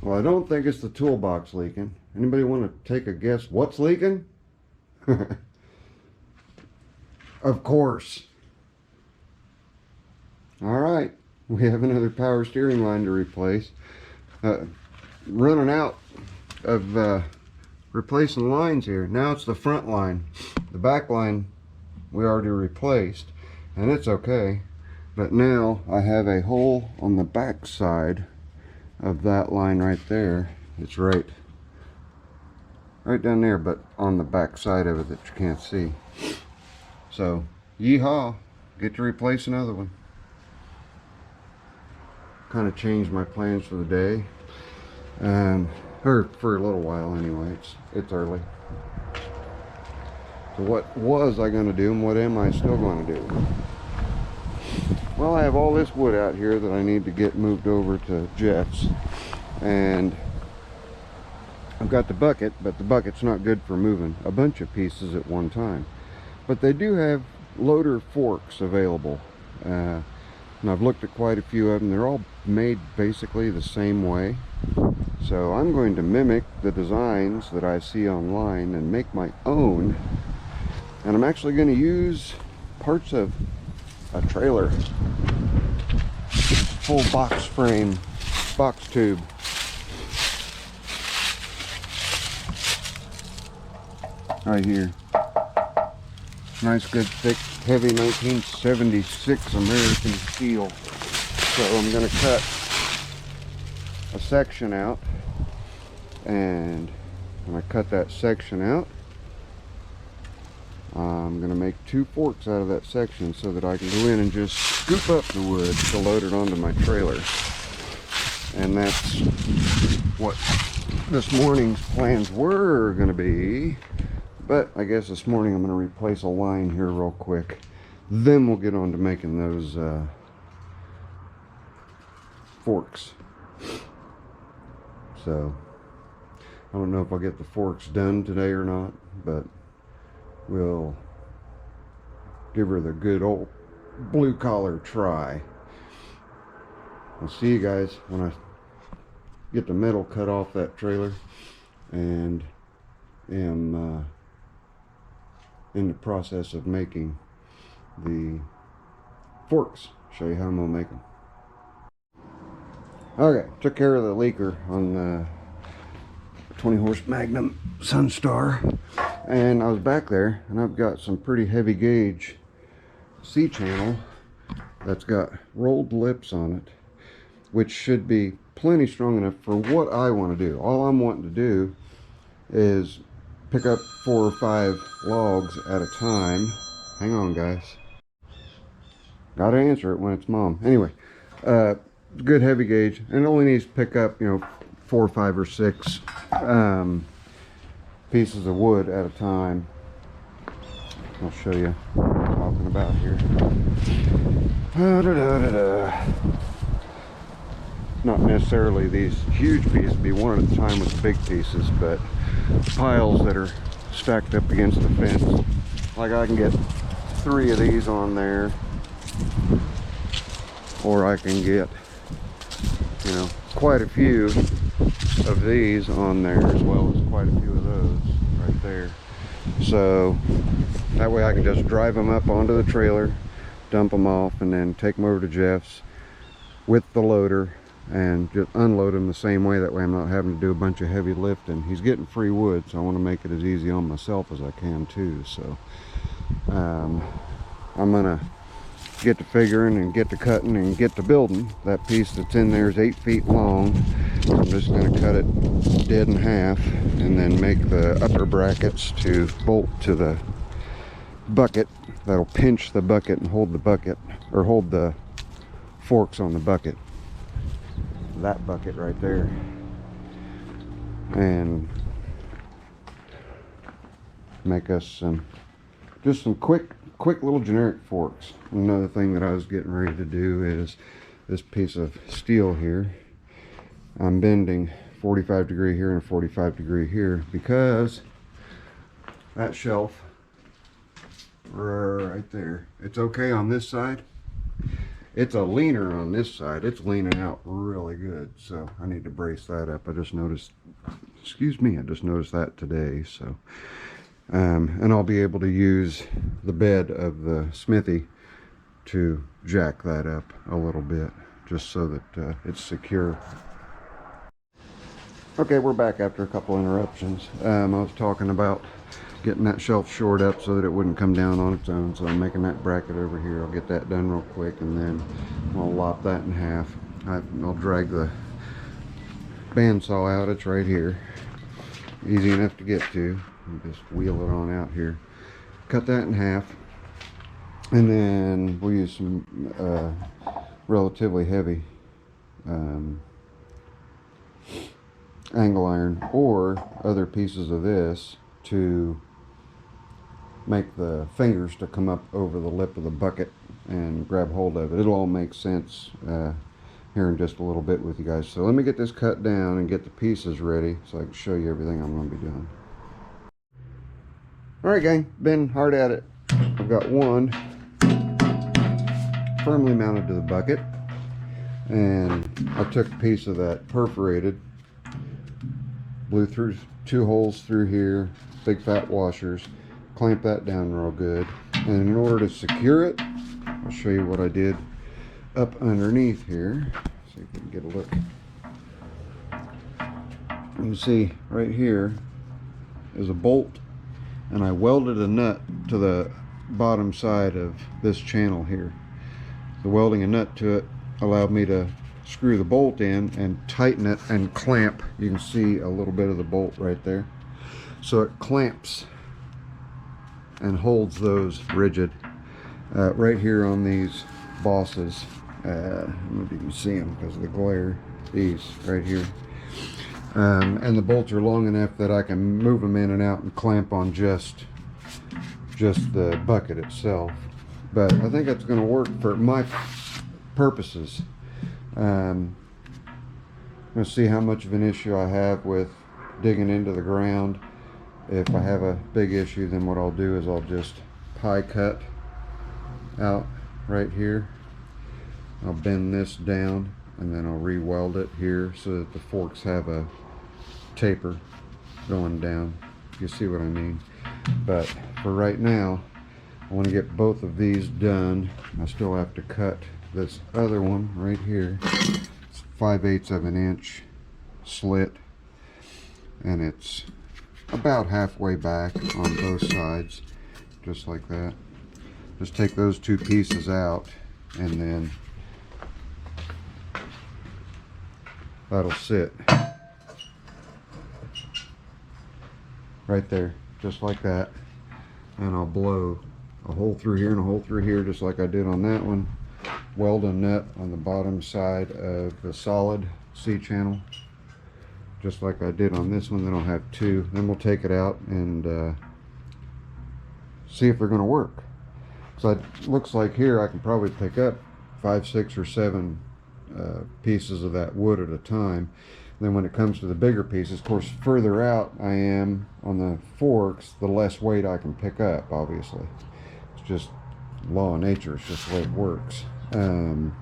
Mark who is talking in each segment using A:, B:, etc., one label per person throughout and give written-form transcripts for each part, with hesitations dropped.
A: Well, I don't think it's the toolbox leaking. Anybody want to take a guess what's leaking? Of course. All right, we have another power steering line to replace. Running out of replacing lines here. Now it's the front line. The back line we already replaced, and it's okay. But now I have a hole on the back side of that line right there. It's right down there, but on the back side of it that you can't see. So, yeehaw, get to replace another one. Kind of changed my plans for the day, or for a little while anyway. It's early. So what was I going to do, and what am I still going to do? Well, I have all this wood out here that I need to get moved over to Jeff's, and I've got the bucket, but the bucket's not good for moving a bunch of pieces at one time. But they do have loader forks available, and I've looked at quite a few of them. They're all made basically the same way. So I'm going to mimic the designs that I see online and make my own. And I'm actually going to use parts of a trailer, full box frame, box tube. Right here. Nice, good, thick, heavy 1976 American steel. So I'm going to cut a section out, and when I cut that section out, I'm going to make 2 forks out of that section so that I can go in and just scoop up the wood to load it onto my trailer. And that's what this morning's plans were going to be. But I guess this morning I'm going to replace a line here real quick. Then we'll get on to making those forks. So I don't know if I'll get the forks done today or not, but we'll give her the good old blue collar try. I'll see you guys when I get the metal cut off that trailer and am in the process of making the forks. Show you how I'm gonna make them. Okay, took care of the leaker on the 20 horse Magnum Sunstar, and I was back there and I've got some pretty heavy gauge C-channel that's got rolled lips on it, which should be plenty strong enough for what I want to do. All I'm wanting to do is pick up 4 or 5 logs at a time. Hang on, guys. Gotta answer it when it's mom. Anyway, good heavy gauge, and it only needs to pick up, 4 or 5 or 6 pieces of wood at a time. I'll show you what I'm talking about here. Not necessarily these huge pieces, be one at a time with the big pieces, but piles that are stacked up against the fence. Like I can get 3 of these on there, or I can get, quite a few of these on there, as well as quite a few of those right there. So that way I can just drive them up onto the trailer, dump them off, and then take them over to Jeff's with the loader and just unload them the same way. That way I'm not having to do a bunch of heavy lifting. He's getting free wood, so I want to make it as easy on myself as I can too. So I'm gonna get to figuring and get to cutting and get to building. That piece that's in there is 8 feet long, so I'm just going to cut it dead in half and then make the upper brackets to bolt to the bucket. That'll pinch the bucket and hold the bucket, or hold the forks on the bucket. That bucket right there. And make us just some quick little generic forks. Another thing that I was getting ready to do is this piece of steel here. I'm bending 45 degree here and 45 degree here because that shelf right there, it's okay on this side. It's a leaner on this side. It's leaning out really good, so I need to brace that up. I just noticed, excuse me, I just noticed that today. So and I'll be able to use the bed of the smithy to jack that up a little bit, just so that it's secure. Okay, we're back after a couple interruptions. I was talking about getting that shelf shored up so that it wouldn't come down on its own. So I'm making that bracket over here. I'll get that done real quick, and then I'll lop that in half. I'll drag the bandsaw out. It's right here. Easy enough to get to. I'll just wheel it on out here. Cut that in half. And then we'll use some relatively heavy angle iron or other pieces of this to make the fingers to come up over the lip of the bucket and grab hold of it. It'll all make sense here in just a little bit with you guys. So let me get this cut down and get the pieces ready so I can show you everything I'm going to be doing. Alright gang, been hard at it. I've got one firmly mounted to the bucket, and I took a piece of that perforated, blew through 2 holes through here, big fat washers, clamp that down real good, and in order to secure it, I'll show you what I did up underneath here. See if we can get a look. You can see right here is a bolt, and I welded a nut to the bottom side of this channel here. The welding a nut to it allowed me to screw the bolt in and tighten it and clamp. You can see a little bit of the bolt right there. So it clamps and holds those rigid right here on these bosses. I don't know if you can see them because of the glare. These right here. And the bolts are long enough that I can move them in and out and clamp on just the bucket itself. But I think it's going to work for my purposes. I'm going to see how much of an issue I have with digging into the ground. If I have a big issue, then what I'll do is I'll just pie cut out right here. I'll bend this down and then I'll re-weld it here so that the forks have a taper going down. You see what I mean? But for right now, I want to get both of these done. I still have to cut this other one right here. It's 5/8 of an inch slit, and it's about halfway back on both sides, just like that. Just take those 2 pieces out, and then that'll sit right there, just like that. And I'll blow a hole through here and a hole through here, just like I did on that one. Weld a nut on the bottom side of the solid C-channel, just like I did on this one. Then I'll have 2. Then we'll take it out and see if they're going to work. So it looks like here I can probably pick up 5, 6, or 7 pieces of that wood at a time. Then when it comes to the bigger pieces, of course, further out I am on the forks, the less weight I can pick up, obviously. It's just law of nature. It's just the way it works.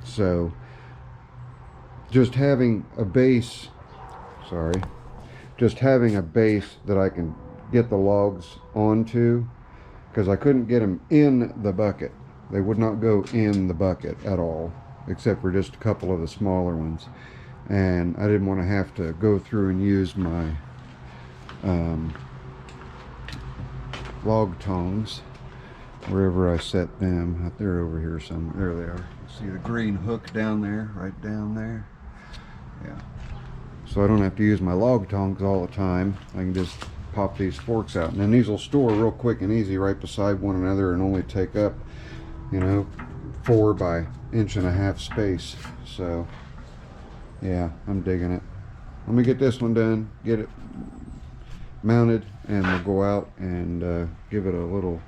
A: So just having a base, just having a base that I can get the logs onto, because I couldn't get them in the bucket. They would not go in the bucket at all, except for just a couple of the smaller ones. And I didn't want to have to go through and use my log tongs wherever I set them. They're over here somewhere. There they are. See the green hook down there, right down there? Yeah. So I don't have to use my log tongs all the time. I can just pop these forks out. And then these will store real quick and easy right beside one another and only take up, you know, 4 by 1.5 inch space. So yeah, I'm digging it. Let me get this one done, get it mounted, and we'll go out and give it a little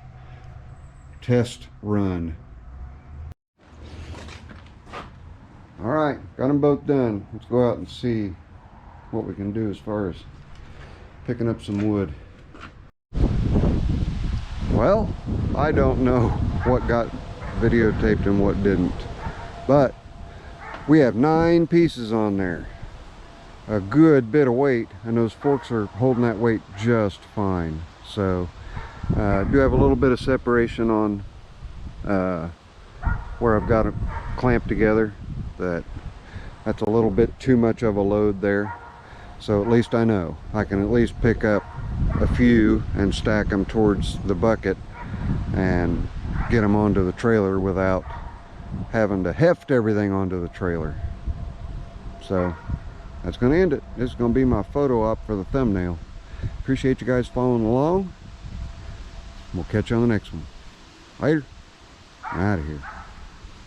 A: test run. Alright, got them both done. Let's go out and see what we can do as far as picking up some wood. Well, I don't know what got videotaped and what didn't. But we have 9 pieces on there, a good bit of weight, and those forks are holding that weight just fine. So do have a little bit of separation on where I've got it clamped together. That's a little bit too much of a load there. So at least I know I can at least pick up a few and stack them towards the bucket and get them onto the trailer without having to heft everything onto the trailer. So that's going to end it. This is going to be my photo op for the thumbnail. Appreciate you guys following along. We'll catch you on the next one. Later. I'm out of here.